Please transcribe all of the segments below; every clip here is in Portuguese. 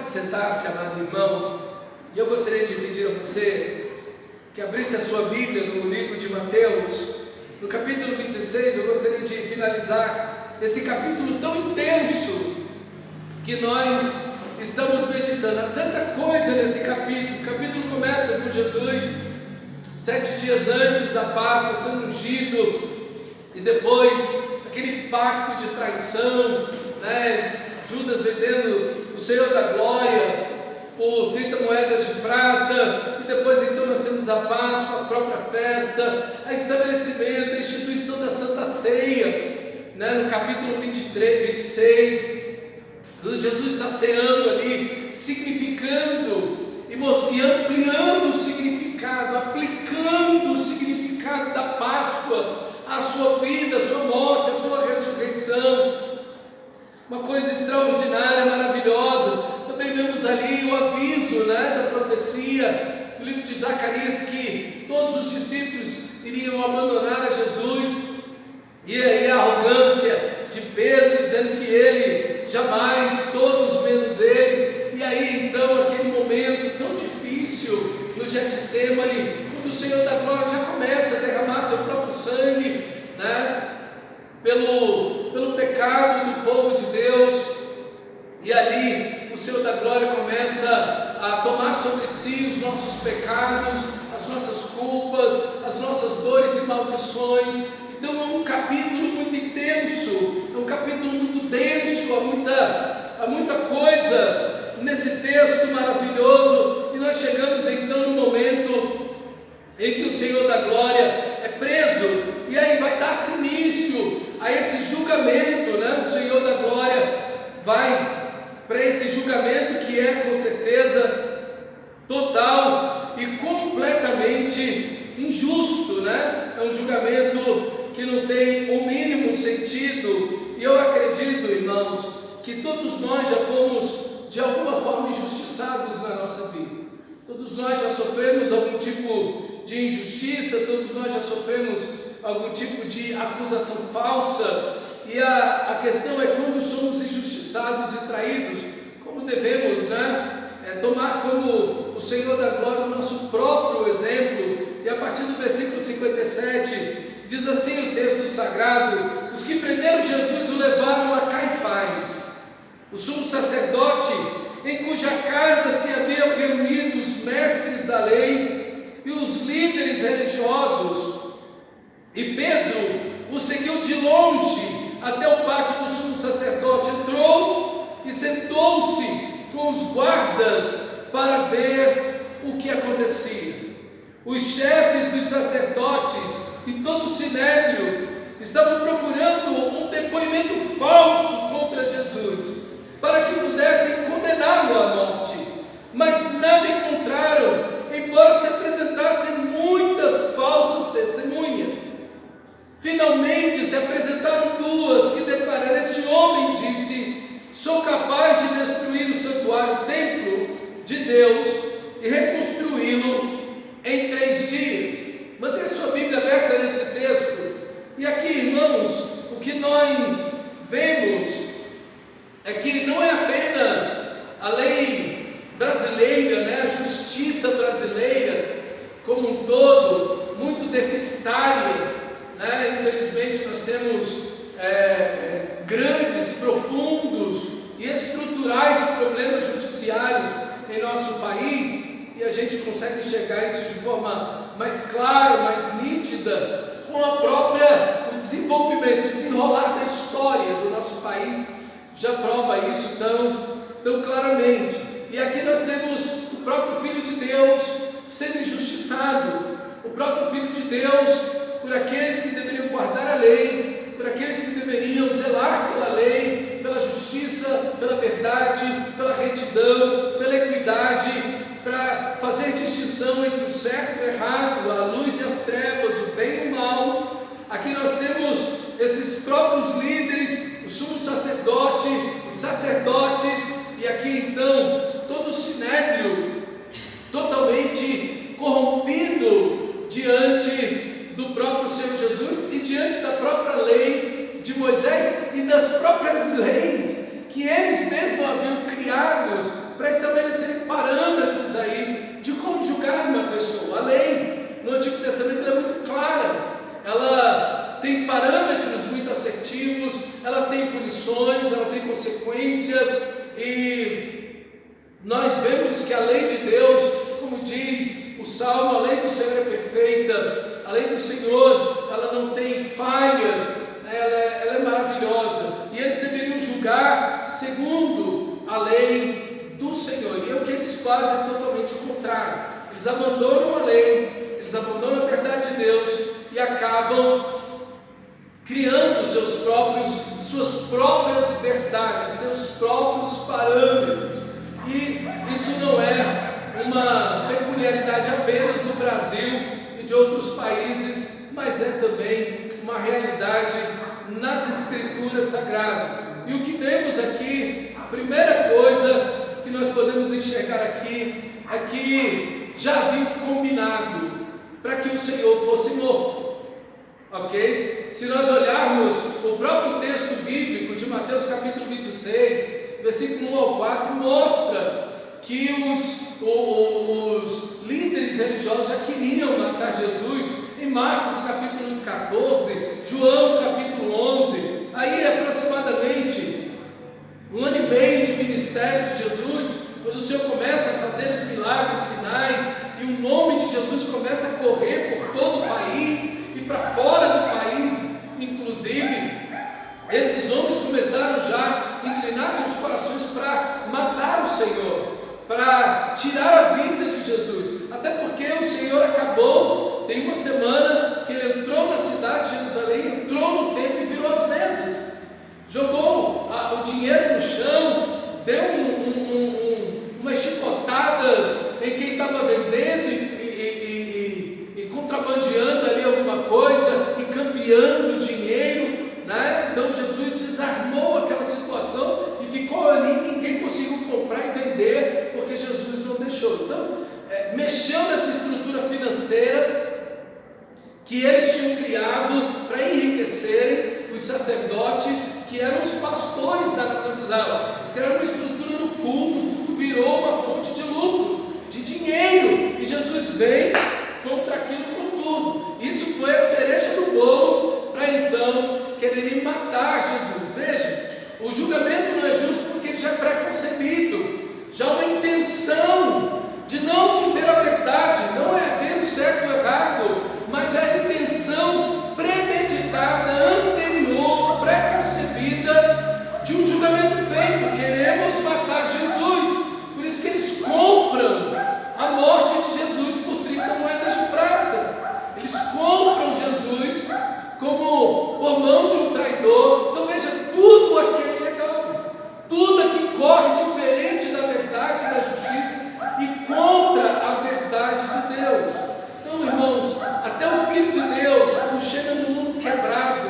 Pode sentar-se, amado irmão. E eu gostaria de pedir a você que abrisse a sua Bíblia no livro de Mateus, no capítulo 26. Eu gostaria de finalizar esse capítulo tão intenso que nós estamos meditando. Há tanta coisa nesse capítulo. O capítulo começa com Jesus 7 dias antes da Páscoa sendo ungido, e depois aquele pacto de traição, Judas vendendo o Senhor da Glória por 30 moedas de prata, e depois então nós temos a Páscoa, a própria festa, o estabelecimento, a instituição da Santa Ceia, no capítulo 23, 26, Jesus está ceando ali, significando e ampliando o significado, aplicando o significado da Páscoa à sua vida, à sua morte, à sua ressurreição. Uma coisa extraordinária, maravilhosa. Também vemos ali o aviso da profecia do livro de Zacarias, que todos os discípulos iriam abandonar a Jesus, e aí a arrogância de Pedro dizendo que ele jamais, todos menos ele. E aí então aquele momento tão difícil no Getsêmani, quando o Senhor da Glória já começa a derramar seu próprio sangue, pelo pecado do povo de Deus, e ali o Senhor da Glória começa a tomar sobre si os nossos pecados, as nossas culpas, as nossas dores e maldições. Então é um capítulo muito intenso, é um capítulo muito denso, há muita coisa nesse texto maravilhoso, e nós chegamos então no momento em que o Senhor da Glória é preso, e aí vai dar-se início a esse julgamento, O Senhor da Glória vai para esse julgamento que é com certeza total e completamente injusto, É um julgamento que não tem o mínimo sentido, e eu acredito, irmãos, que todos nós já fomos de alguma forma injustiçados na nossa vida. Todos nós já sofremos algum tipo de injustiça, todos nós já sofremos algum tipo de acusação falsa, e a questão é, quando somos injustiçados e traídos, como devemos tomar como o Senhor da Glória o nosso próprio exemplo. E a partir do versículo 57, diz assim o texto sagrado: os que prenderam Jesus o levaram a Caifás, o sumo sacerdote, em cuja casa se haviam reunido os mestres da lei e os líderes religiosos. E Pedro o seguiu de longe até o pátio do sumo sacerdote, entrou e sentou-se com os guardas para ver o que acontecia. Os chefes dos sacerdotes e todo o sinédrio estavam procurando um depoimento falso contra Jesus, para que pudessem condená-lo à morte, mas nada encontraram, embora se apresentassem muitas falsas testemunhas. Finalmente se apresentaram duas que declararam: este homem disse: sou capaz de destruir o santuário, o templo de Deus, e reconstruí-lo em 3 dias. Mantenha sua Bíblia aberta nesse texto. E aqui, irmãos, o que nós vemos é que não é apenas a lei brasileira, a justiça brasileira como um todo, muito deficitária. Infelizmente nós temos grandes, profundos e estruturais problemas judiciários em nosso país, e a gente consegue enxergar isso de forma mais clara, mais nítida, com o desenvolvimento, o desenrolar da história do nosso país já prova isso tão claramente. E aqui nós temos o próprio Filho de Deus sendo injustiçado, o próprio Filho de Deus, por aqueles que deveriam guardar a lei, por aqueles que deveriam zelar pela lei, pela justiça, pela verdade, pela retidão, pela equidade, para fazer distinção entre o certo e o errado, a luz e as trevas, o bem e o mal. Aqui nós temos esses próprios líderes, o sumo sacerdote, os sacerdotes, e aqui então todo o sinédrio totalmente corrompido diante do próprio Senhor Jesus e diante da própria lei de Moisés e das próprias leis que eles mesmos haviam criados para estabelecerem parâmetros aí de como julgar uma pessoa. A lei no Antigo Testamento é muito clara, ela tem parâmetros muito assertivos, ela tem punições, ela tem consequências, e nós vemos que a lei de Deus, como diz o Salmo, a lei do Senhor é perfeita, a lei do Senhor, ela não tem falhas, ela é maravilhosa, e eles deveriam julgar segundo a lei do Senhor, e o que eles fazem é totalmente o contrário. Eles abandonam a lei, eles abandonam a verdade de Deus e acabam criando suas próprias verdades, seus próprios parâmetros. E isso não é uma peculiaridade apenas do Brasil e de outros países, mas é também uma realidade nas Escrituras Sagradas. E o que temos aqui, a primeira coisa que nós podemos enxergar aqui é que já havia um combinado para que o Senhor fosse morto, ok? Se nós olharmos o próprio texto bíblico de Mateus capítulo 26, versículo 1 ao 4, mostra que os líderes religiosos já queriam matar Jesus. Em Marcos capítulo 14, João capítulo 11, aí aproximadamente 1 ano e meio de ministério de Jesus, quando o Senhor começa a fazer os milagres, sinais, e o nome de Jesus começa a correr por todo o país e para fora do país, inclusive, esses homens começaram já a inclinar seus corações para matar o Senhor, para tirar a vida de Jesus, até porque o Senhor acabou, tem uma semana que ele entrou na cidade de Jerusalém, entrou no templo e virou as mesas, jogou o dinheiro no chão, deu umas chicotadas em quem estava vendendo e contrabandeando ali alguma coisa e cambiando dinheiro, né? Então Jesus desarmou aquela situação e ficou ali, ninguém conseguiu comprar e vender, porque Jesus não deixou. Então, mexeu nessa estrutura financeira que eles tinham criado para enriquecerem os sacerdotes, que eram os pastores da nação de Israel. Eles criaram uma estrutura no culto, o culto virou uma fonte de lucro, de dinheiro, e Jesus veio contra aquilo com tudo. Isso foi a cereja do bolo para então quererem matar Jesus. Veja, o julgamento não é justo porque ele já é pré-concebido, já há uma intenção de não te ver a verdade, não é ter o certo ou errado, mas a intenção premeditada, anterior, pré-concebida de um julgamento feito. Queremos matar Jesus, por isso que eles compram a morte de Jesus por 30 moedas de prata. Eles compram Jesus como por mão de um traidor. Então veja, tudo aqui é ilegal, tudo aqui corre diferente da verdade, da justiça e contra a verdade de Deus. Então, irmãos, até o Filho de Deus, quando chega num mundo quebrado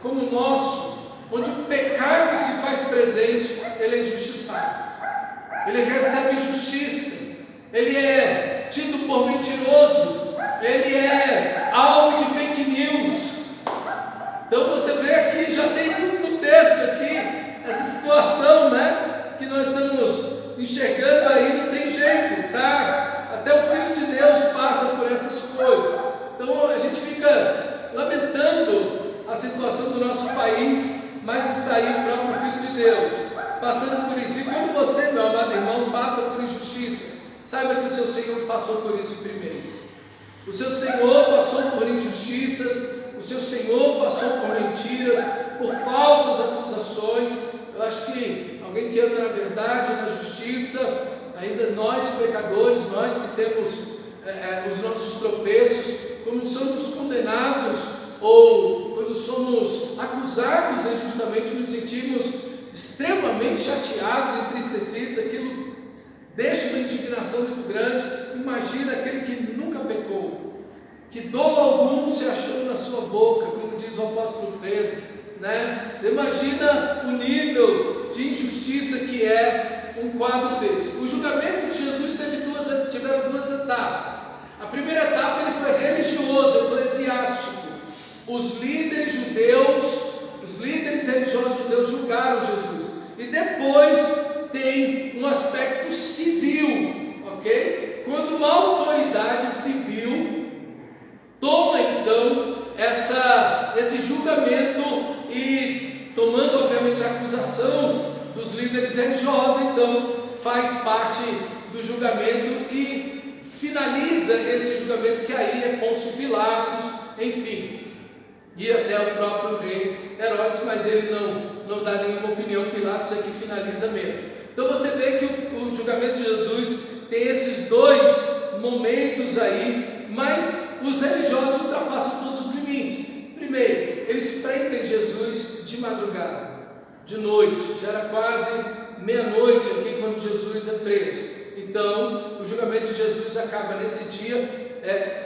como o nosso, onde o pecado se faz presente, ele é injustiçado, ele recebe justiça, ele é tido por mentiroso, ele é alvo de fake news. Então você vê aqui, já tem tudo no texto aqui, essa situação, né, que nós estamos enxergando aí, não tem jeito, tá? Até o Filho de Deus passa por essas coisas. Então a gente fica lamentando a situação do nosso país, mas está aí o próprio Filho de Deus passando por isso. E quando você, meu amado irmão, passa por injustiça, saiba que o seu Senhor passou por isso primeiro. O seu Senhor passou por injustiças, o seu Senhor passou por mentiras, por falsas acusações. Eu acho que alguém que anda na verdade, na justiça, ainda nós pecadores, nós que temos os nossos tropeços, quando somos condenados ou quando somos acusados injustamente, nos sentimos extremamente chateados, entristecidos, aquilo deixa uma indignação muito grande. Imagina aquele que nunca pecou, que dolo algum se achou na sua boca, como diz o apóstolo Pedro, né? Imagina o nível de injustiça que é um quadro desse. O julgamento de Jesus tiveram duas etapas. A primeira etapa ele foi religioso, eclesiástico. Os líderes religiosos judeus julgaram Jesus. E depois tem um aspecto ok? Quando uma autoridade civil toma então esse julgamento e tomando obviamente a acusação dos líderes religiosos, então faz parte do julgamento e finaliza esse julgamento, que aí é Pôncio Pilatos, enfim, e até o próprio rei Herodes, mas ele não dá nenhuma opinião. Pilatos é que finaliza mesmo. Então você vê que o julgamento de Jesus tem esses dois momentos aí, mas os religiosos ultrapassam todos os limites. Primeiro, eles prendem Jesus de madrugada, de noite, já era quase meia-noite aqui quando Jesus é preso. Então, o julgamento de Jesus acaba nesse dia,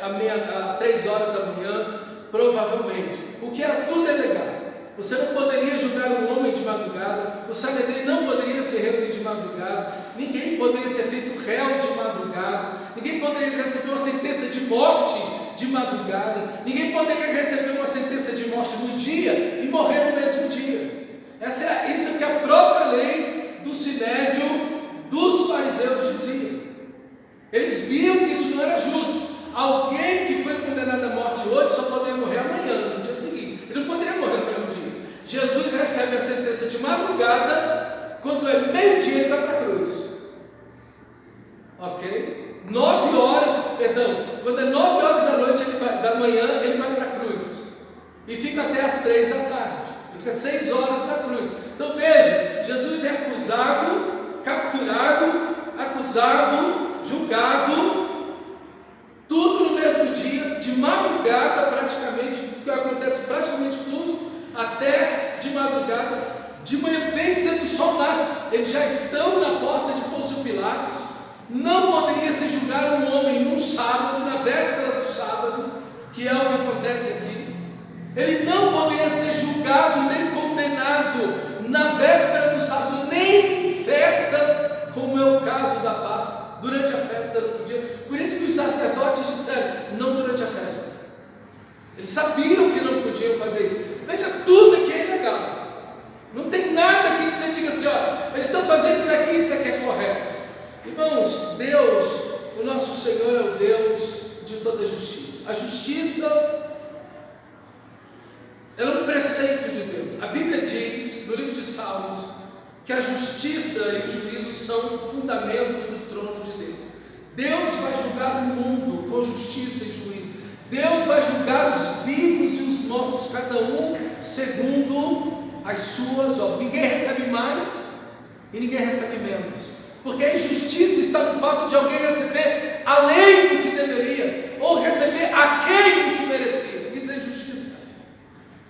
às 3 horas da manhã, provavelmente, o que era tudo ilegal. Você não poderia julgar um homem de madrugada, o Sanedrim não poderia se reunir de madrugada, ninguém poderia ser feito réu de madrugada, ninguém poderia receber uma sentença de morte de madrugada, ninguém poderia receber uma sentença de morte no dia e morrer no mesmo dia. Isso que a própria lei do Sinédrio dos fariseus dizia. Eles viam que isso não era justo. Alguém que foi condenado à morte hoje só poderia morrer amanhã, no dia seguinte. Ele não poderia morrer no mesmo dia. Jesus recebe a sentença de madrugada, quando é meio-dia ele vai para a cruz. Ok? 9 horas, perdão, quando é 9 horas da noite, da manhã, ele vai para a cruz. E fica até as 3 da tarde. Ele fica 6 horas na cruz. Então veja, Jesus é acusado, capturado, julgado, tudo no mesmo dia, de madrugada praticamente, porque acontece praticamente tudo, até de madrugada, de manhã bem cedo o sol nasce, eles já estão na porta de Pôncio Pilatos. Não poderia se julgar um homem num sábado, na véspera do sábado, que é o que acontece aqui. Ele não poderia ser julgado nem condenado na véspera do sábado, nem em festas, como é o caso da Páscoa, durante a festa não podia. Por isso que os sacerdotes disseram, não durante a festa. Eles sabiam que não podiam fazer isso. Veja, tudo aqui é ilegal. Não tem nada aqui que você diga assim, ó, eles estão fazendo isso aqui é correto. Irmãos, Deus, o nosso Senhor é o Deus de toda justiça. A justiça é um preceito de Deus. A Bíblia diz, no livro de Salmos, que a justiça e o juízo são o fundamento do trono de Deus. Deus vai julgar o mundo com justiça e juízo. Deus vai julgar os vivos e os mortos, cada um segundo as suas obras. Ninguém recebe mais e ninguém recebe menos. Porque a injustiça está no fato de alguém receber além do que deveria, ou receber aquém do que merecia. Isso é injustiça.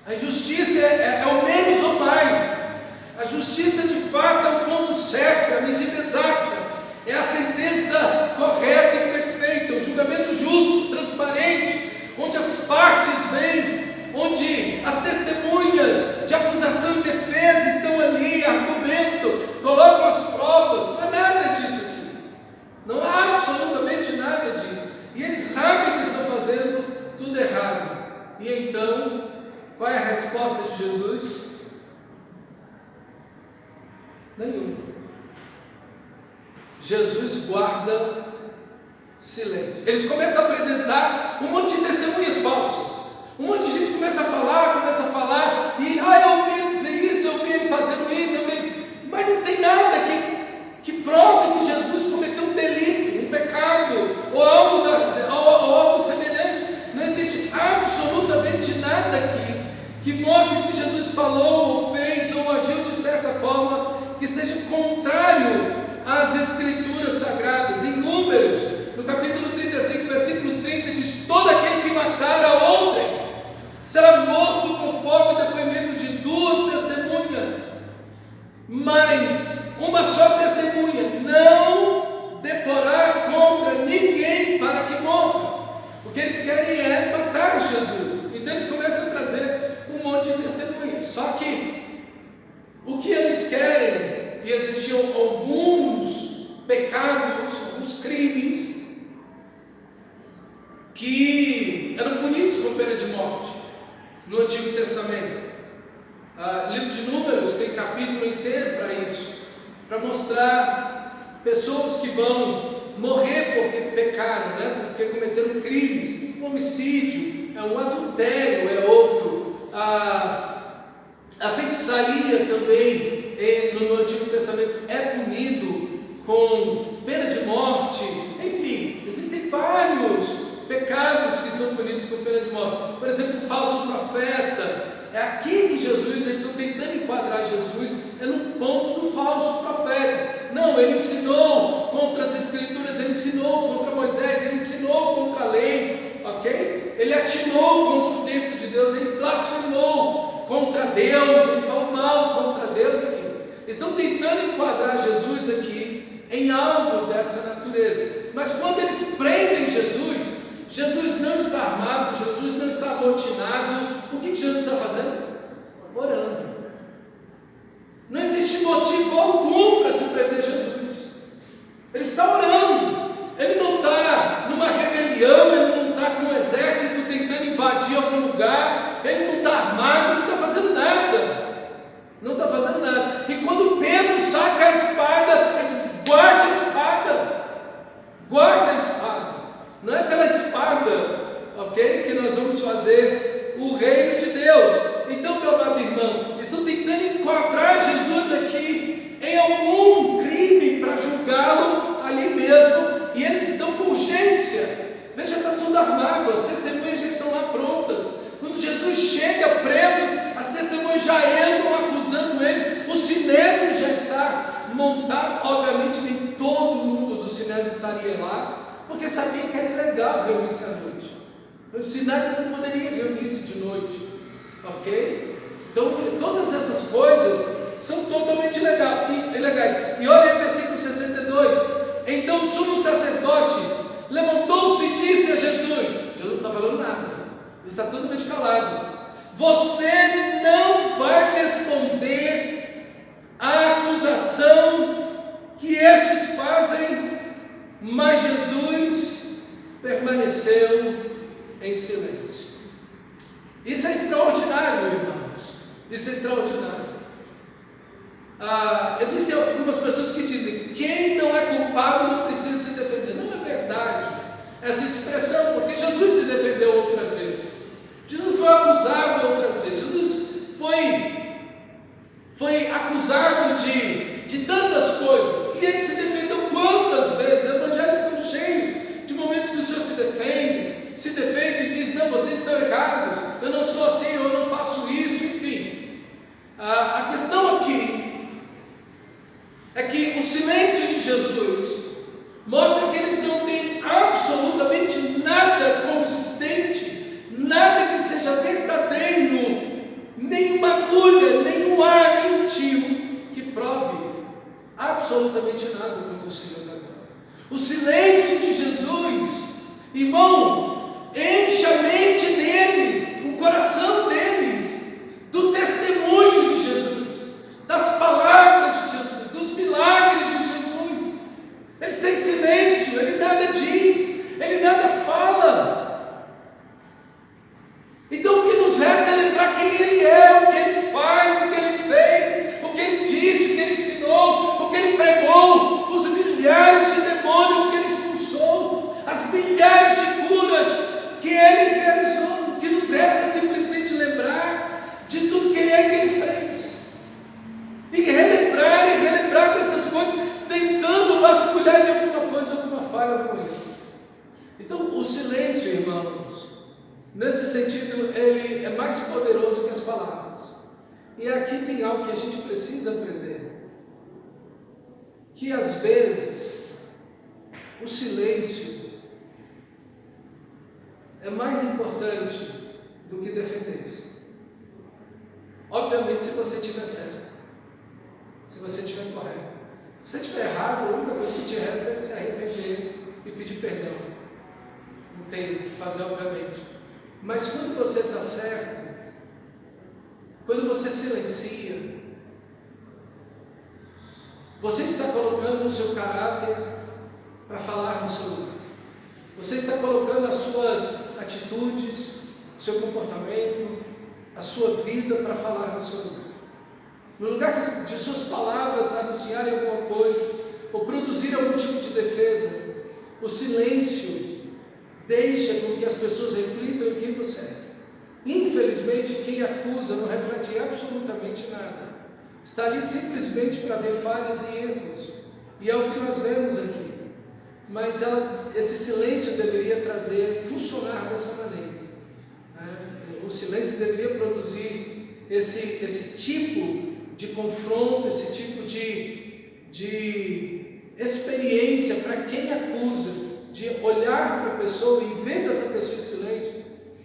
A injustiça é o menos ou mais. A justiça de fato é o ponto certo, é a medida exata, é a sentença correta e perfeita, o julgamento justo, transparente, onde as partes vêm, onde as testemunhas de acusação e defesa estão ali, argumentam, colocam as provas. Não há nada disso aqui, não há absolutamente nada disso, e eles sabem que estão fazendo tudo errado. E então, qual é a resposta de Jesus? Nenhum. Jesus guarda silêncio. Eles começam a apresentar um monte de testemunhas falsas. Um monte de gente começa a falar, e eu ouvi ele dizer isso, eu ouvi ele fazendo isso, mas não tem nada que prove que Jesus cometeu um delito, um pecado, ou algo semelhante. Não existe absolutamente nada aqui que mostre que Jesus falou, ou fez, ou agiu de certa forma que esteja contrário às Escrituras Sagradas. Em Números, no capítulo 35, versículo 30, diz: todo aquele que matar a outrem será morto conforme o depoimento de 2 testemunhas, mas uma só testemunha não deporá contra ninguém para que morra. O que eles querem é matar Jesus. Então eles começam a trazer um monte de testemunhas. Só que o que eles querem, e existiam alguns pecados, alguns crimes que eram punidos com pena de morte no Antigo Testamento. Livro de Números tem capítulo inteiro para isso, para mostrar pessoas que vão morrer porque pecaram, né? Porque cometeram crimes. Um homicídio, um adultério é outro. A feitiçaria também, no Antigo Testamento, é punido com pena de morte. Enfim, existem vários pecados que são punidos com pena de morte. Por exemplo, o falso profeta. É aqui que Jesus, eles estão tentando enquadrar Jesus, é no ponto do falso profeta. Não, ele ensinou contra as Escrituras, ele ensinou contra Moisés, ele ensinou contra a lei, ok? Ele atinou contra o templo de Deus, ele blasfemou contra Deus, ele falou mal contra Deus, enfim. Estão tentando enquadrar Jesus aqui em algo dessa natureza. Mas quando eles prendem Jesus, Jesus não está armado, Jesus não está amotinado. O que Jesus está fazendo? Orando. Não existe motivo algum para se prender Jesus. Ele está orando. Ele não está numa rebelião, ele não está com um exército tentando invadir algum lugar, ele não está armado, ele não está fazendo nada. Não está fazendo nada. E quando Pedro saca a espada, ele diz: guarde a espada. Guarda a espada. Não é pela espada, ok, que nós vamos fazer o reino de Deus. Então, meu amado irmão, estão tentando enquadrar Jesus aqui em algum crime para julgá-lo ali mesmo, e eles estão com urgência. Veja, está tudo armado, as testemunhas já estão lá prontas. Quando Jesus chega preso, as testemunhas já entram acusando ele, o sinédrio já está montado. Obviamente nem todo mundo do sinédrio estaria lá, porque sabia que era ilegal reunir-se à noite. O sinédrio não poderia reunir-se de noite, ok? Então todas essas coisas são totalmente ilegais. E olha aí o versículo 62. Então o sumo sacerdote levantou-se e disse a Jesus: Jesus não está falando nada, ele está totalmente calado. Você não vai responder à acusação que estes fazem. Mas Jesus permaneceu em silêncio. Isso é extraordinário, irmãos. Isso é extraordinário. Existem algumas pessoas que dizem: quem não é culpado não precisa se defender. Não é verdade essa expressão, porque Jesus se defendeu outras vezes. Jesus foi acusado outras vezes. Jesus foi acusado de tantas coisas, e ele se defendeu quantas vezes? Os evangelhos estão cheios de momentos que o Senhor se defende e diz: não, vocês estão errados, eu não sou assim, eu não faço isso, enfim. A questão aqui é que o silêncio de Jesus mostra que eles não têm absolutamente nada consistente, nada que seja verdadeiro, nenhuma agulha, nenhum ar, nenhum tio que prove absolutamente nada contra o Senhor da glória. O silêncio de Jesus, irmão, enche a mente deles, o coração deles, do testemunho de Jesus, das palavras de Jesus, dos milagres de Jesus. Eles têm silêncio, ele nada diz, ele nada fala. Então o que nos resta é lembrar quem ele é, o que ele faz, o que ele fez, o que ele disse, o que ele ensinou, o que ele pregou, os milhares de demônios que ele expulsou, as milhares de curas que ele realizou. O que nos resta é simplesmente lembrar de tudo que ele é e que ele fez, e relembrar dessas coisas, tentando vasculhar em alguma coisa, alguma falha com isso. Então o silêncio, irmãos, nesse sentido, ele é mais poderoso que as palavras. E aqui tem algo que a gente precisa aprender, que às vezes o silêncio é mais importante do que defender-se. Obviamente, se você estiver certo, se você estiver correto. Se você estiver errado, a única coisa que te resta é se arrepender e pedir perdão. Não tem o que fazer, obviamente. Mas quando você está certo, quando você silencia, você está colocando o seu caráter para falar no seu lugar. Você está colocando as suas atitudes, o seu comportamento, a sua vida para falar no seu lugar. No lugar de suas palavras anunciarem alguma coisa, ou produzir algum tipo de defesa, O silêncio deixa com que as pessoas reflitam em quem você é. Infelizmente, quem acusa não reflete absolutamente nada. Está ali simplesmente para ver falhas e erros. E é o que nós vemos aqui. Mas esse silêncio deveria funcionar dessa maneira. O silêncio deveria produzir esse tipo de confronto, esse tipo de experiência para quem acusa, de olhar para a pessoa e vendo essa pessoa em silêncio,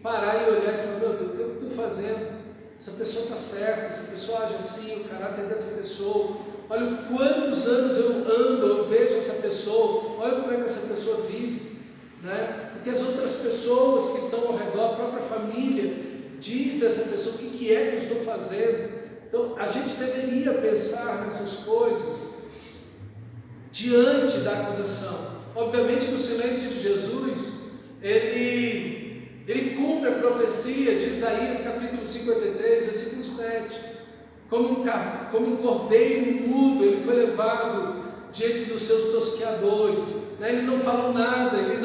parar e olhar e falar: meu Deus, o que eu estou fazendo? Essa pessoa está certa, essa pessoa age assim, o caráter dessa pessoa. Olha quantos anos eu ando, eu vejo essa pessoa, olha como é que essa pessoa vive, né? Porque as outras pessoas que estão ao redor, a própria família, diz dessa pessoa o que é que eu estou fazendo. Então a gente deveria pensar nessas coisas diante da acusação. Obviamente, no silêncio de Jesus, ele cumpre a profecia de Isaías capítulo 53, versículo 7. Como um cordeiro mudo, ele foi levado diante dos seus tosqueadores, né? Ele não falou nada, ele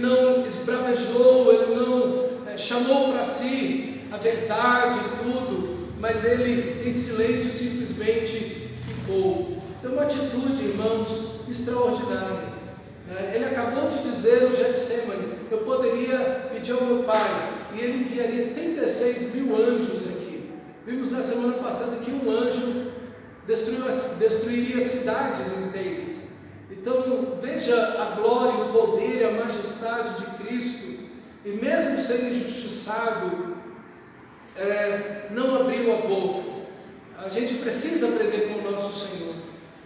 não esbravejou, ele não chamou para si a verdade e tudo, mas ele em silêncio simplesmente ficou. Então, uma atitude, irmãos, extraordinária. Ele acabou de dizer no Getsemane: eu poderia pedir ao meu Pai e ele enviaria 36 mil anjos aqui. Vimos na semana passada que um anjo destruiria cidades inteiras. Então veja a glória, o poder e a majestade de Cristo, e mesmo sendo injustiçado, não abriu a boca. A gente precisa aprender com o nosso Senhor.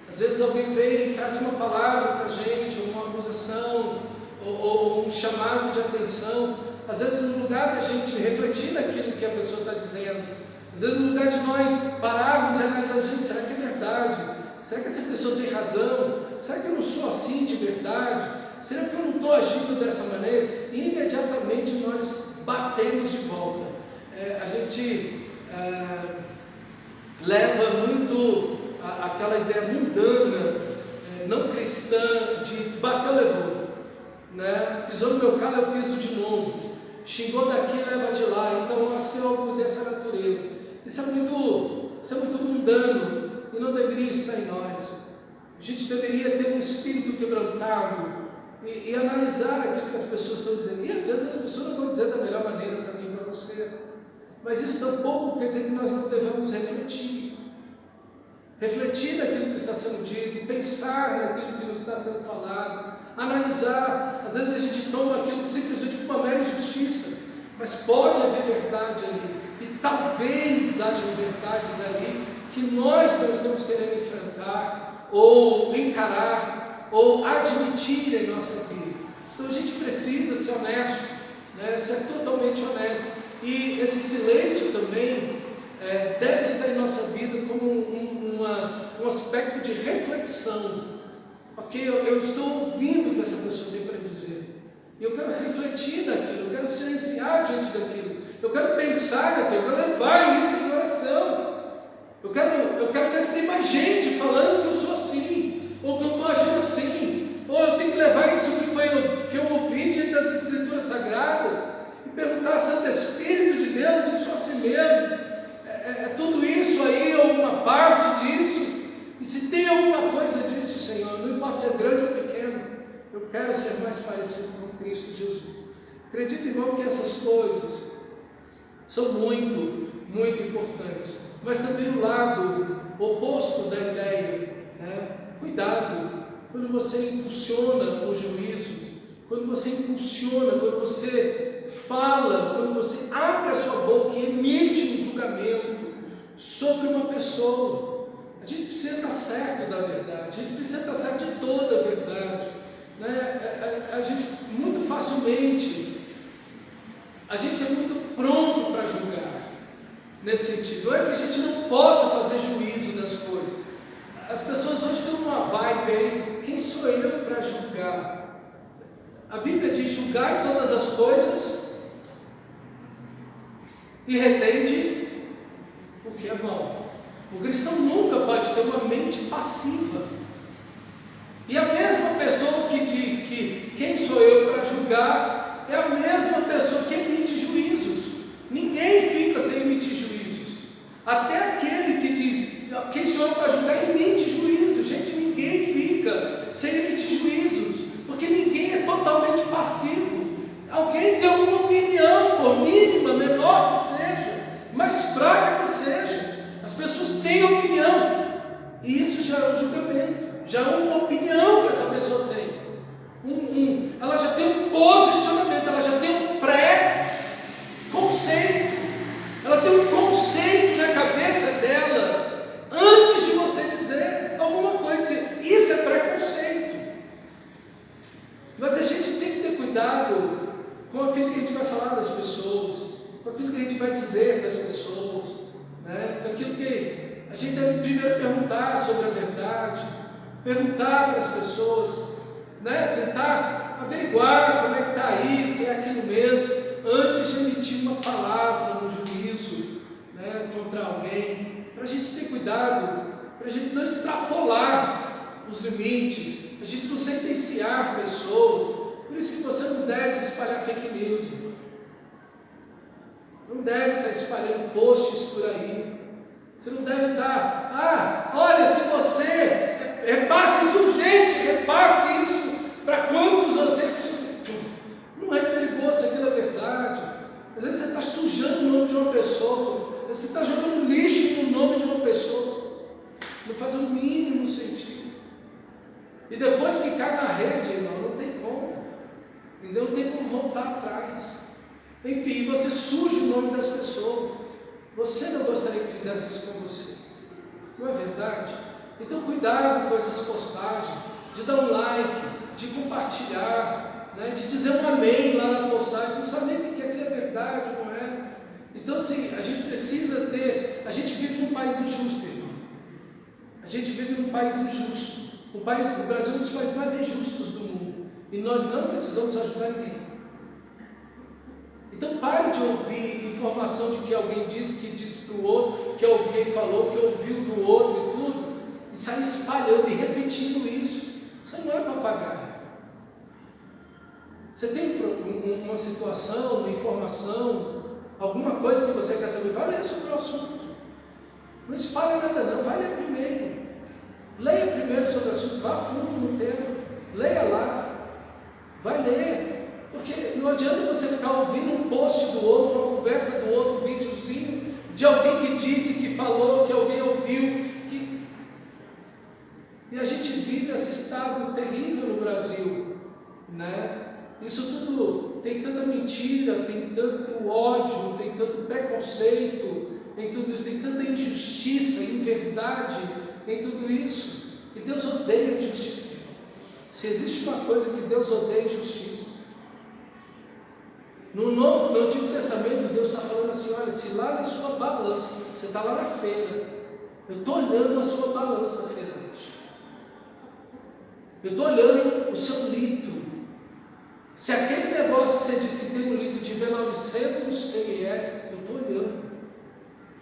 Às vezes alguém vem e traz uma palavra para a gente, uma acusação, ou um chamado de atenção. Às vezes, no lugar da gente refletir naquilo que a pessoa está dizendo, às vezes no lugar de nós pararmos e analisar: gente, será que é verdade? Será que essa pessoa tem razão? Será que eu não sou assim de verdade? Será que eu não estou agindo dessa maneira? E imediatamente nós batemos de volta. A gente leva muito aquela ideia mundana, não cristã, de bateu, levou, né? Pisou no meu calo, eu piso de novo. Xingou daqui, leva de lá. Então nasceu algo dessa natureza. Isso é muito mundano e não deveria estar em nós. A gente deveria ter um espírito quebrantado e analisar aquilo que as pessoas estão dizendo. E às vezes as pessoas não vão dizer da melhor maneira para mim e para você, mas isso tampouco quer dizer que nós não devemos refletir naquilo que está sendo dito, pensar naquilo que nos está sendo falado, analisar. Às vezes a gente toma aquilo simplesmente como uma mera injustiça, mas pode haver verdade ali, e talvez hajam verdades ali que nós não estamos querendo enfrentar, ou encarar, ou admitir em nossa vida. Então a gente precisa ser honesto, né? Ser totalmente honesto, e esse silêncio também deve estar em nossa vida como um aspecto de reflexão. Ok, eu estou ouvindo o que essa pessoa tem para dizer, e eu quero refletir naquilo, eu quero silenciar diante daquilo, eu quero pensar naquilo, eu quero levar isso em oração. Eu quero ver se tem mais gente falando que eu sou assim, ou que eu estou agindo assim, ou eu tenho que levar isso que eu ouvi diante das Escrituras Sagradas e perguntar: Santo Espírito de Deus, eu sou assim mesmo? É tudo isso aí ou uma parte disso? E se tem alguma coisa disso, Senhor, não importa se é grande ou pequeno, eu quero ser mais parecido com Cristo Jesus. Acredito, irmão, que essas coisas são muito, muito importantes. Mas também o lado oposto da ideia, né? Cuidado quando você impulsiona o juízo, quando você impulsiona, quando você fala, quando você abre a sua boca e emite um julgamento sobre uma pessoa. A gente precisa estar certo da verdade, a gente precisa estar certo de toda a verdade, né? A gente muito facilmente, a gente é muito pronto para julgar. Nesse sentido, não é que a gente não possa fazer juízo das coisas. As pessoas hoje estão numa vibe aí: quem sou eu para julgar? A Bíblia diz: julgai todas as coisas e retende o que é bom. O cristão nunca pode ter uma mente passiva. E a mesma pessoa que diz que quem sou eu para julgar? Emite juízo. Gente, ninguém fica sem emitir juízos, porque ninguém é totalmente passivo. Alguém tem alguma opinião, por mínima, menor que seja, mais fraca que seja. As pessoas têm opinião, e isso já é um julgamento, já é uma opinião que essa pessoa tem. Ela já tem um posicionamento, ela já tem um pré-conceito, ela tem um conceito na cabeça dela antes de você dizer alguma coisa. Isso é preconceito. Mas a gente tem que ter cuidado com aquilo que a gente vai falar das pessoas, com aquilo que a gente vai dizer das pessoas, né? Com aquilo que a gente deve primeiro perguntar sobre a verdade, perguntar para as pessoas, né? Tentar averiguar como é que está aí, se é aquilo mesmo, antes de emitir uma palavra, um juízo, né? Contra alguém, para a gente ter cuidado, para a gente não extrapolar os limites, a gente não sentenciar pessoas. Por isso que você não deve espalhar fake news, irmão. Não deve estar espalhando posts por aí. Você não deve estar, olha, se você repasse isso urgente, repasse isso para quantos você. Não é perigoso, aquilo é verdade. Às vezes você está sujando o nome de uma pessoa, às vezes você está jogando lixo no nome de uma pessoa. Não faz o mínimo sentido. E depois que cai na rede, irmão, não tem como. Não tem como voltar atrás. Enfim, você suja o nome das pessoas. Você não gostaria que fizesse isso com você, não é verdade? Então cuidado com essas postagens, de dar um like, de compartilhar, né? De dizer um amém lá na postagem, não sabe nem que aquilo é verdade, não é? Então assim, a gente precisa ter, a gente vive num país injusto, irmão. A gente vive num país injusto. O Brasil é um dos países mais injustos do mundo. E nós não precisamos ajudar ninguém. Então pare de ouvir informação de que alguém disse, que disse para o outro, que alguém falou, que ouviu do outro e tudo, e sair espalhando e repetindo isso. Isso não é papagaio. Você tem uma situação, uma informação, alguma coisa que você quer saber, vai ler sobre o assunto. Não espalha nada não, vai ler primeiro. Leia primeiro sobre o assunto, vá a fundo no tema, leia lá, vai ler. Porque não adianta você ficar ouvindo um post do outro, uma conversa do outro, um videozinho de alguém que disse, que falou, que alguém ouviu. E a gente vive esse estado terrível no Brasil, né? Isso tudo tem tanta mentira, tem tanto ódio, tem tanto preconceito em tudo isso, tem tanta injustiça, inverdade em tudo isso. E Deus odeia a injustiça. Se existe uma coisa que Deus odeia, é injustiça. No Antigo Testamento, Deus está falando assim: olha, se lá na sua balança, você está lá na feira, eu estou olhando a sua balança feirante, eu estou olhando o seu litro. Se aquele negócio que você diz que tem um litro tiver 900 ml, eu estou olhando.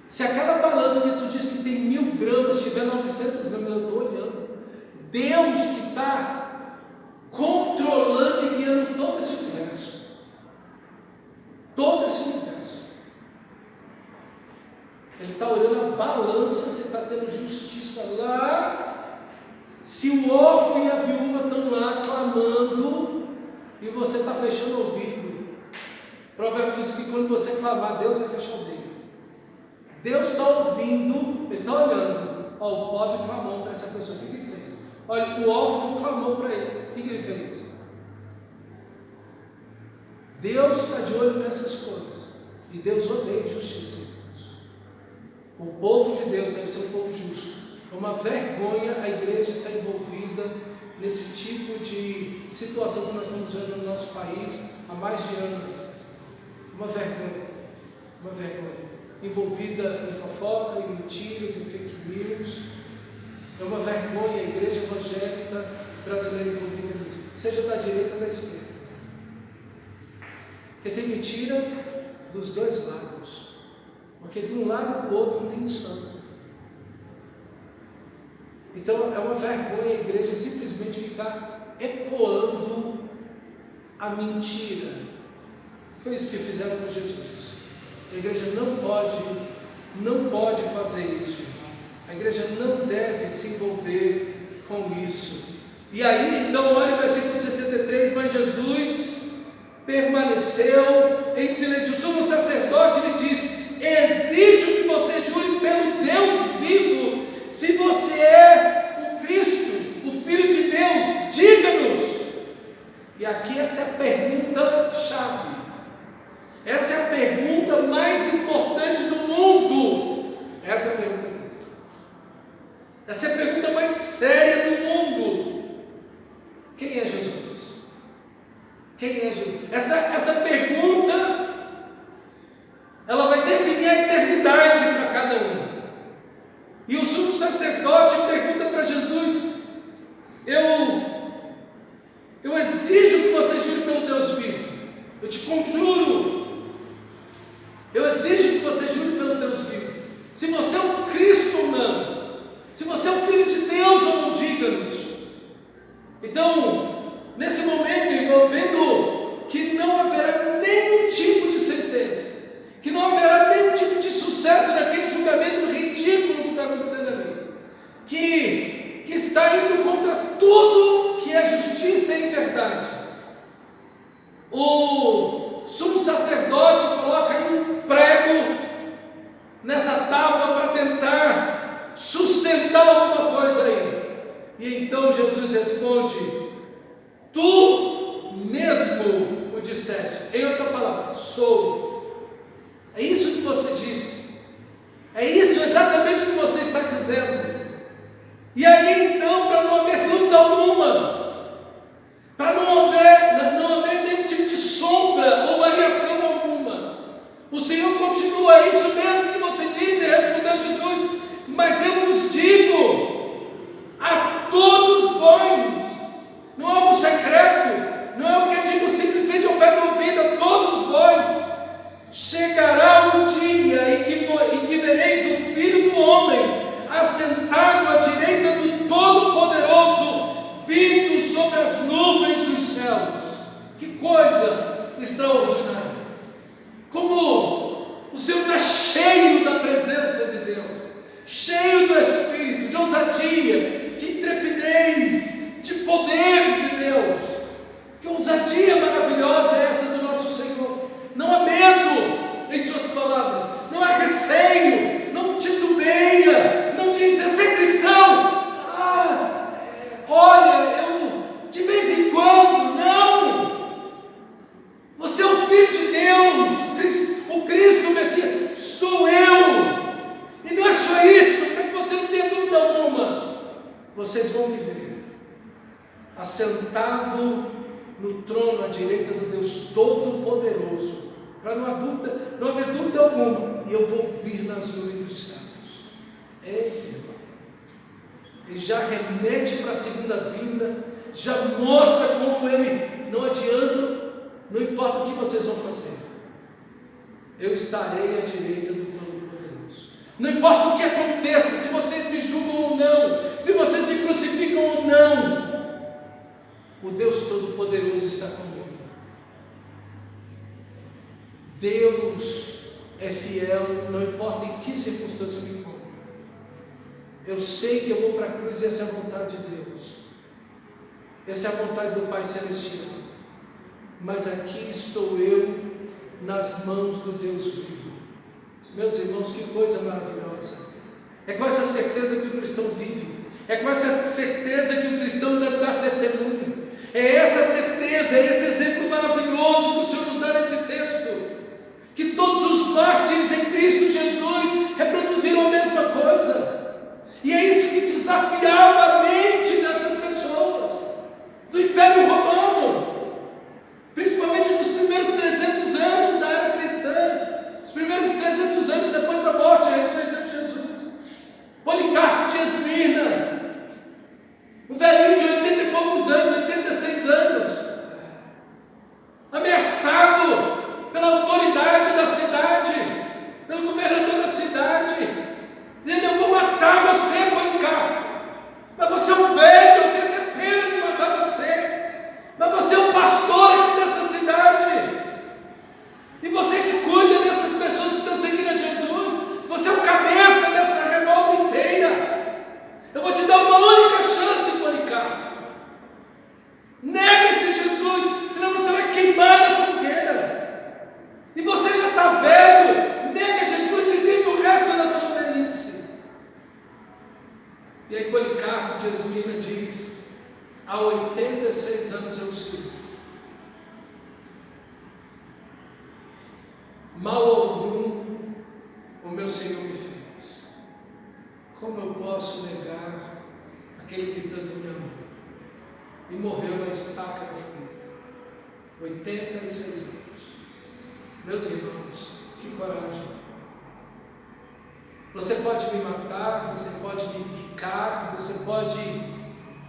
Se aquela balança que tu diz que tem 1000 gramas tiver 900 gramas, eu estou olhando. Deus que está controlando e guiando todo esse universo. Todo esse universo. Ele está olhando a balança, você está tendo justiça lá. Se o órfão e a viúva estão lá clamando e você está fechando o ouvido, o provérbio diz que quando você clamar, Deus vai fechar o ouvido. Deus está ouvindo, Ele está olhando. Ó, o pobre clamou para essa pessoa, o que ele fez? Olha, o órfão clamou para ele, o que ele fez? Deus está de olho nessas coisas. E Deus odeia injustiça. O povo de Deus deve ser um povo justo. É uma vergonha a igreja estar envolvida nesse tipo de situação que nós estamos vendo no nosso país há mais de ano. Uma vergonha. Uma vergonha. Envolvida em fofoca, em mentiras, em fake news. É uma vergonha a igreja evangélica brasileira envolvida nisso, seja da direita ou da esquerda. Porque tem mentira dos dois lados. Porque de um lado e do outro não tem um santo. Então é uma vergonha a igreja simplesmente ficar ecoando a mentira. Foi isso que fizeram com Jesus. A igreja não pode fazer isso. A igreja não deve se envolver com isso. E aí, então, olha o versículo 63, mas Jesus permaneceu em silêncio. O sumo sacerdote lhe disse: exijo que você jure pelo Deus vivo, se você é o Cristo, o Filho de Deus, diga-nos. E aqui essa é a pergunta-chave, essa é a pergunta mais importante do mundo. Essa é a pergunta, essa é a pergunta mais séria do mundo. Quem é Jesus? Quem é Jesus? Essa pergunta, ela vai definir a eternidade para cada um. E o sumo sacerdote pergunta para Jesus: eu exijo que você jure pelo Deus vivo. Eu te conjuro. Eu exijo que você jure pelo Deus vivo. Se você é o Cristo ou não. Se você é o Filho de Deus ou não, diga-nos. Então, nesse momento, irmão, vendo que não haverá nenhum tipo de sentença, que não haverá nenhum tipo de sucesso naquele julgamento ridículo que está acontecendo ali, que está indo contra tudo que é justiça e verdade, o sumo sacerdote coloca aí um prego nessa tábua para tentar sustentar alguma coisa aí. E então Jesus responde: tu mesmo o disseste. Em outra palavra, sou. É isso que você disse. É isso exatamente que você está dizendo. E aí então, para não haver dúvida alguma, para não haver nenhum tipo de sombra ou variação alguma, o Senhor continua: é isso mesmo que você disse. E respondeu Jesus: mas eu vos digo a todos vós, não é algo secreto, não é algo que eu digo simplesmente ao pé do ouvido, a todos vós, chegará o dia em que vereis o Filho do Homem assentado à direita do Todo-Poderoso, vindo sobre as nuvens dos céus. Que coisa extraordinária! Como o Senhor está cheio da presença de Deus, cheio do Espírito, de ousadia, de intrepidez, de poder de Deus. Que ousadia maravilhosa é essa do nosso Senhor! Não há medo em suas palavras, não há receio, não titubeia, não diz: é ser cristão, olha, eu de vez em quando, não. Você é o Filho de Deus, o Cristo, o Messias, sou eu. E não é só isso, para que você não tenha dúvida alguma, vocês vão me ver assentado no trono à direita do Deus Todo-Poderoso, para não haver dúvida alguma, e eu vou vir nas nuvens dos céus. Irmão, ele já remete para a segunda vinda, já mostra como ele, não adianta, não importa o que vocês vão fazer, eu estarei à direita do Todo-Poderoso. Não importa o que aconteça, se vocês me julgam ou não, se vocês me crucificam ou não, o Deus Todo-Poderoso está comigo. Deus é fiel, não importa em que circunstância eu me encontro. Eu sei que eu vou para a cruz e essa é a vontade de Deus. Essa é a vontade do Pai Celestial. Mas aqui estou eu nas mãos do Deus vivo. Meus irmãos, que coisa maravilhosa. É com essa certeza que o cristão vive. É com essa certeza que o cristão deve dar testemunho. É essa certeza, é esse exemplo maravilhoso que o Senhor nos dá nesse texto. Que todos os mártires em Cristo Jesus reproduziram a mesma coisa. E é isso que desafiava a mente dessas pessoas do Império Romano, principalmente nos primeiros 300 anos da era cristã, os primeiros 300 anos depois da morte e ressurreição de Jesus. Policarpo de Esmirna, um velhinho de 80 e poucos anos, 86 anos, ameaçado pela autoridade da cidade, pelo governador da cidade, dizendo: eu vou matar você, Policarpo. que Policarpo de Esmirna diz: há 86 anos eu sirvo. Mal algum o meu Senhor me fez. Como eu posso negar aquele que tanto me amou e morreu na estaca da fogueira? 86 anos. Meus irmãos, que coragem. Você pode me matar, você pode me picar, você pode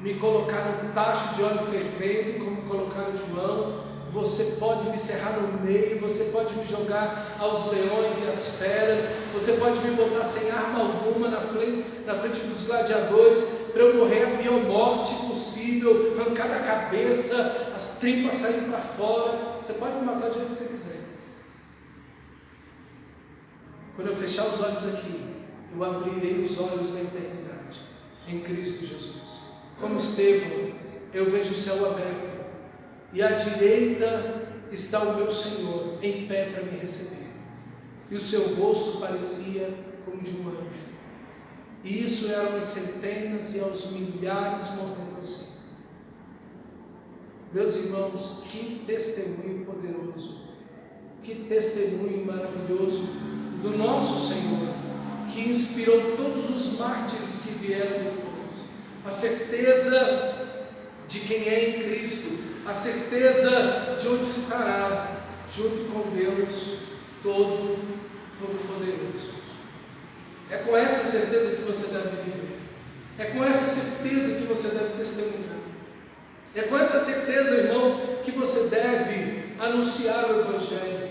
me colocar num tacho de óleo fervendo, como colocaram João. Você pode me cerrar no meio, você pode me jogar aos leões e às feras, você pode me botar sem arma alguma na frente dos gladiadores, para eu morrer a pior morte possível, arrancar a cabeça, as tripas saírem para fora. Você pode me matar do jeito que você quiser. Quando eu fechar os olhos aqui, eu abrirei os olhos na eternidade, em Cristo Jesus. Como Estevão, eu vejo o céu aberto, e à direita está o meu Senhor, em pé para me receber. E o seu rosto parecia como de um anjo. E isso é aos centenas e aos milhares morrendo assim. Meus irmãos, que testemunho poderoso, que testemunho maravilhoso do nosso Senhor, que inspirou todos os mártires que vieram depois. A certeza de quem é em Cristo, a certeza de onde estará, junto com Deus Todo-Poderoso. É com essa certeza que você deve viver, é com essa certeza que você deve testemunhar, é com essa certeza, irmão, que você deve anunciar o Evangelho.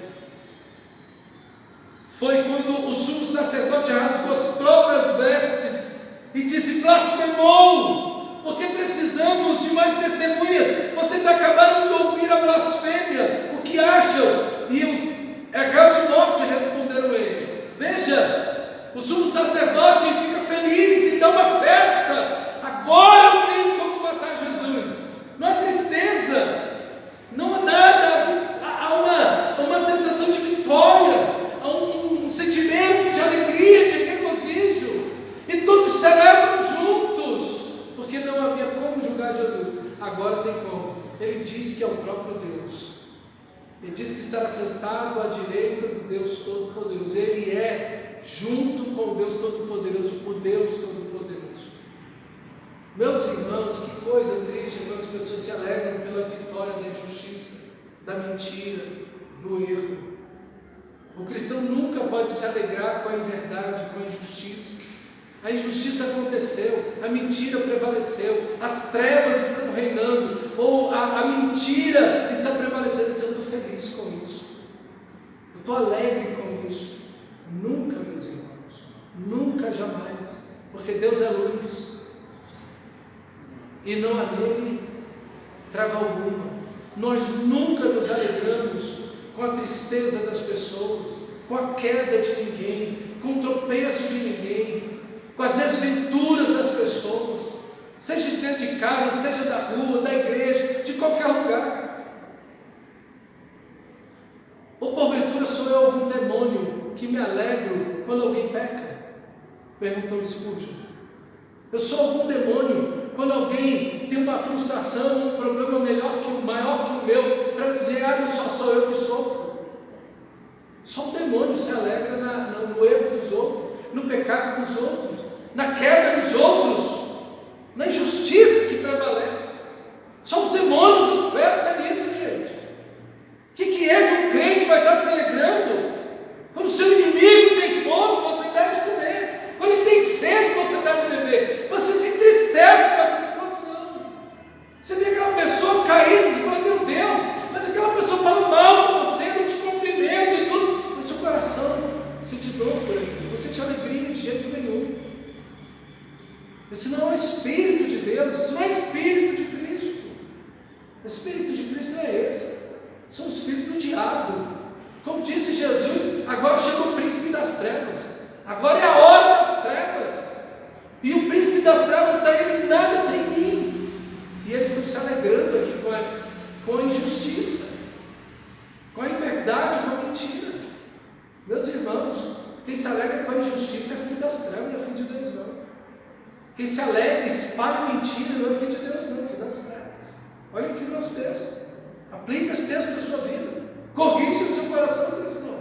Foi quando o sumo sacerdote rasgou as próprias vestes e disse: blasfemou, porque precisamos de mais testemunhas. Vocês acabaram de ouvir a blasfêmia, o que acham? E é réu de morte, responderam eles. Veja, o sumo sacerdote fica feliz e dá uma festa. Agora eu tenho como matar Jesus. Não há tristeza, não há nada, há uma sensação de vitória, há um sentimento de alegria, de regozijo, e todos celebram juntos, porque não havia como julgar Jesus. Agora tem como. Ele diz que é o próprio Deus. Ele diz que estará sentado à direita do Deus Todo-Poderoso. Ele é, junto com o Deus Todo-Poderoso, o Deus Todo-Poderoso. Meus irmãos, que coisa triste quando as pessoas se alegram pela vitória da injustiça, da mentira, do erro. O cristão nunca pode se alegrar com a inverdade, com a injustiça. A injustiça aconteceu, a mentira prevaleceu, as trevas estão reinando, ou a mentira está prevalecendo. Eu estou feliz com isso, eu estou alegre com isso. Nunca, meus irmãos, nunca, jamais, porque Deus é luz, e não há nele treva alguma. Nós nunca nos alegramos com a tristeza das pessoas, com a queda de ninguém, com o tropeço de ninguém, com as desventuras das pessoas, seja dentro de casa, seja da rua, da igreja, de qualquer lugar. Ou porventura sou eu algum demônio que me alegro quando alguém peca? Perguntou Spurgeon. Eu sou algum demônio quando alguém tem uma frustração, um problema maior que o meu, para eu dizer: não só sou eu que sofro. Só o demônio se alegra no erro dos outros, no pecado dos outros, na queda dos outros, na injustiça que prevalece. Só os demônios não festam nisso, gente. O que é que um crente vai estar se alegrando? Quando o seu inimigo tem fome, você dá de comer. Quando ele tem sede, você dá de beber. Você se entristece com essa situação. Você vê aquela pessoa caída e você fala: meu Deus, mas aquela pessoa fala mal com você, não te cumprimenta e tudo, mas seu coração sente dor por aquilo, não sente alegria de jeito nenhum. Esse não é o Espírito de Deus, isso não é o Espírito de Cristo. O Espírito de Cristo é esse. Isso é o Espírito do diabo. Como disse Jesus, agora chegou o príncipe das trevas. Agora é a hora das trevas. E o príncipe das trevas daí nada tem em mim. E eles estão se alegrando aqui com a injustiça, com a inverdade, com a mentira. Meus irmãos, quem se alegra com a injustiça é filho das trevas, não é filho de Deus não. Quem se alegra, espalha mentira, não é filho de Deus, não, é filho das trevas. Olha aqui o nosso texto. Aplica esse texto na sua vida. Corrija o seu coração cristão.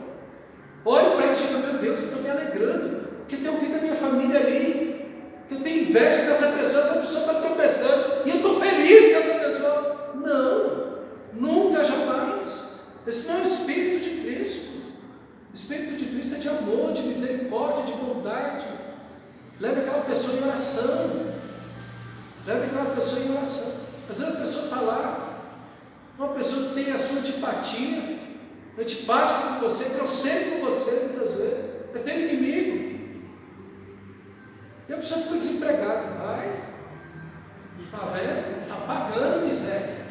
Olhe para isso e diga: meu Deus, eu estou me alegrando, porque tem alguém da minha família ali, que eu tenho inveja dessa pessoa, essa pessoa está tropeçando, e eu estou feliz com essa pessoa. Não, nunca, jamais. Esse não é o Espírito de Cristo. O Espírito de Cristo é de amor, de misericórdia, de bondade. Leve aquela pessoa em oração. Leve aquela pessoa em oração. Às vezes a pessoa está lá, uma pessoa que tem a sua antipatia, antipática com você, grosseiro com você, muitas vezes, é teu inimigo. E a pessoa fica desempregada. Vai, está vendo? Está pagando miséria.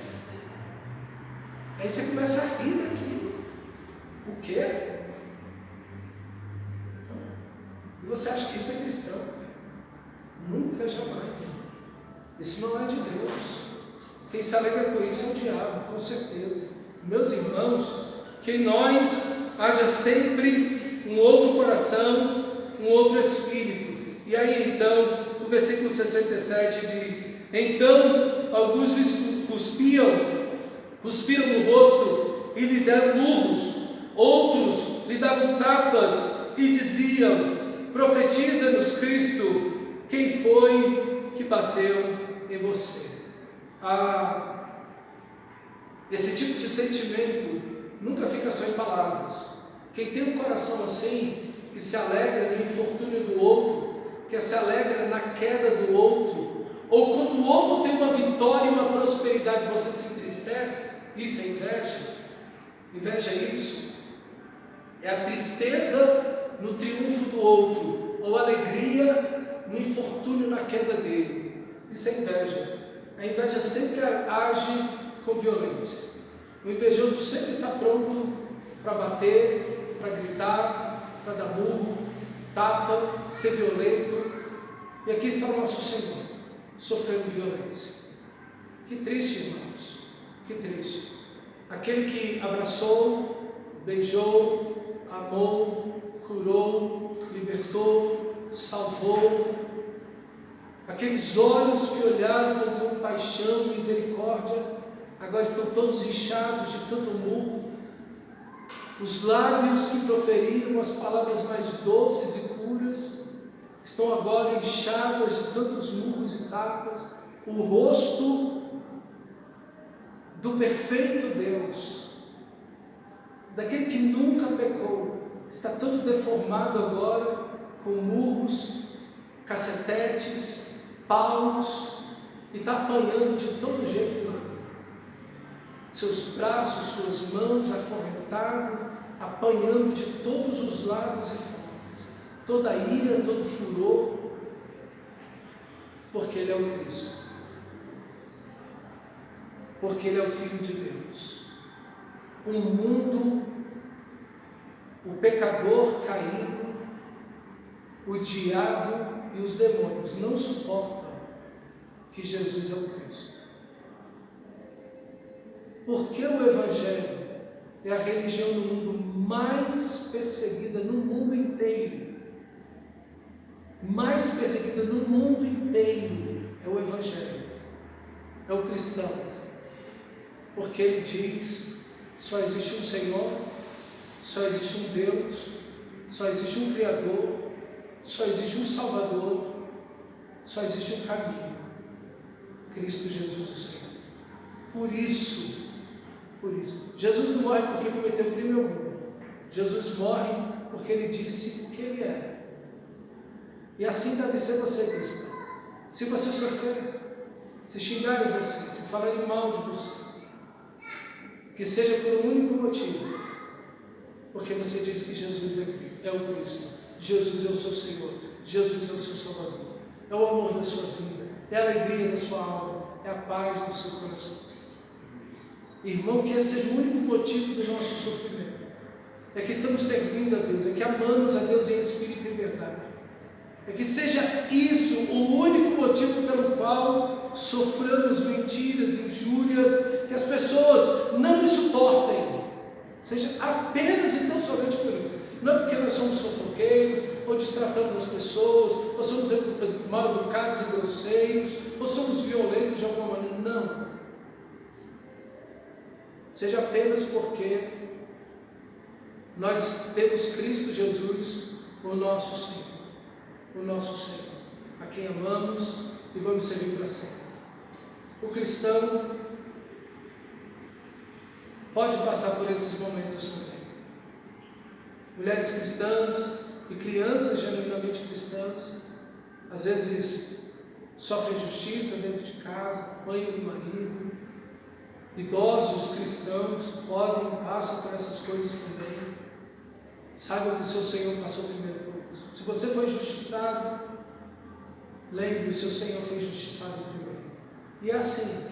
Aí você começa a rir daquilo. O quê? E você acha que isso é cristão? Nunca, jamais. Isso não é de Deus. Quem se alegra com isso é o diabo, com certeza. Meus irmãos, que em nós haja sempre um outro coração, um outro espírito. E aí então, o versículo 67 diz: então alguns lhes cuspiram no rosto e lhe deram murros, outros lhe davam tapas e diziam: profetiza-nos, Cristo, quem foi que bateu em você? Esse tipo de sentimento nunca fica só em palavras. Quem tem um coração assim, que se alegra no infortúnio do outro, que se alegra na queda do outro, ou quando o outro tem uma vitória e uma prosperidade, você se entristece, isso é inveja. Inveja é isso, é a tristeza no triunfo do outro, ou alegria no infortúnio, na queda dele. Isso é inveja. A inveja sempre age com violência. O invejoso sempre está pronto para bater, para gritar, para dar murro, tapa, ser violento. E aqui está o nosso Senhor, sofrendo violência. Que triste, irmãos, que triste. Aquele que abraçou, beijou, amou, curou, libertou, salvou. Aqueles olhos que olharam com compaixão e misericórdia, agora estão todos inchados de tanto murro. Os lábios que proferiram as palavras mais doces e puras, estão agora inchadas de tantos murros e tapas. O rosto do perfeito Deus, daquele que nunca pecou, está todo deformado agora, com murros, cacetetes, paus, e está apanhando de todo jeito lá. Seus braços, suas mãos acorrentados, apanhando de todos os lados e formas, toda a ira, todo o furor, porque Ele é o Cristo, porque Ele é o Filho de Deus. O mundo, o pecador caído, o diabo e os demônios não suportam que Jesus é o Cristo. Porque o Evangelho é a religião no mundo mais perseguida no mundo inteiro. Mais perseguida no mundo inteiro é o Evangelho, é o cristão. Porque ele diz: só existe um Senhor, só existe um Deus, só existe um Criador, só existe um Salvador, só existe um caminho, Cristo Jesus o Senhor. Por isso, Jesus não morre porque cometeu crime algum. Jesus morre porque Ele disse o que Ele era. E assim deve ser você, cristão. Se você sofrer, se xingarem você, se falarem mal de você, que seja por um único motivo, porque você diz que Jesus é o Cristo, Jesus é o seu Senhor, Jesus é o seu Salvador, é o amor da sua vida, é a alegria da sua alma, é a paz do seu coração. Irmão, que esse seja o único motivo do nosso sofrimento, é que estamos servindo a Deus, é que amamos a Deus em espírito e verdade, é que seja isso o único motivo pelo qual soframos mentiras, injúrias, que as pessoas não nos suportem, seja apenas e tão somente por isso. Não é porque nós somos fofoqueiros, ou destratamos as pessoas, ou somos mal educados e grosseiros, ou somos violentos de alguma maneira. Não. Seja apenas porque nós temos Cristo Jesus, o nosso Senhor, a quem amamos e vamos servir para sempre. O cristão pode passar por esses momentos também. Mulheres cristãs e crianças genuinamente cristãs, às vezes sofrem injustiça dentro de casa, apanham do marido. Idosos cristãos passam por essas coisas também. Saiba que o seu Senhor passou primeiro por isso. Se você foi injustiçado, lembre, o seu Senhor foi injustiçado primeiro. E é assim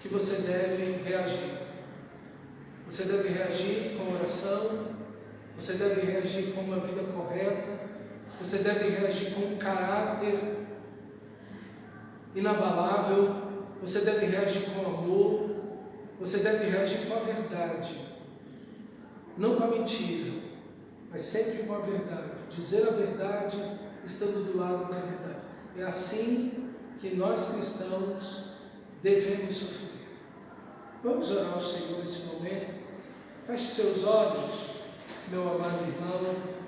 que você deve reagir. Você deve reagir com oração, você deve reagir com uma vida correta, você deve reagir com um caráter inabalável, você deve reagir com amor, você deve reagir com a verdade, não com a mentira, mas sempre com a verdade. Dizer a verdade estando do lado da verdade. É assim que nós cristãos devemos sofrer. Vamos orar ao Senhor nesse momento. Feche seus olhos, meu amado irmão.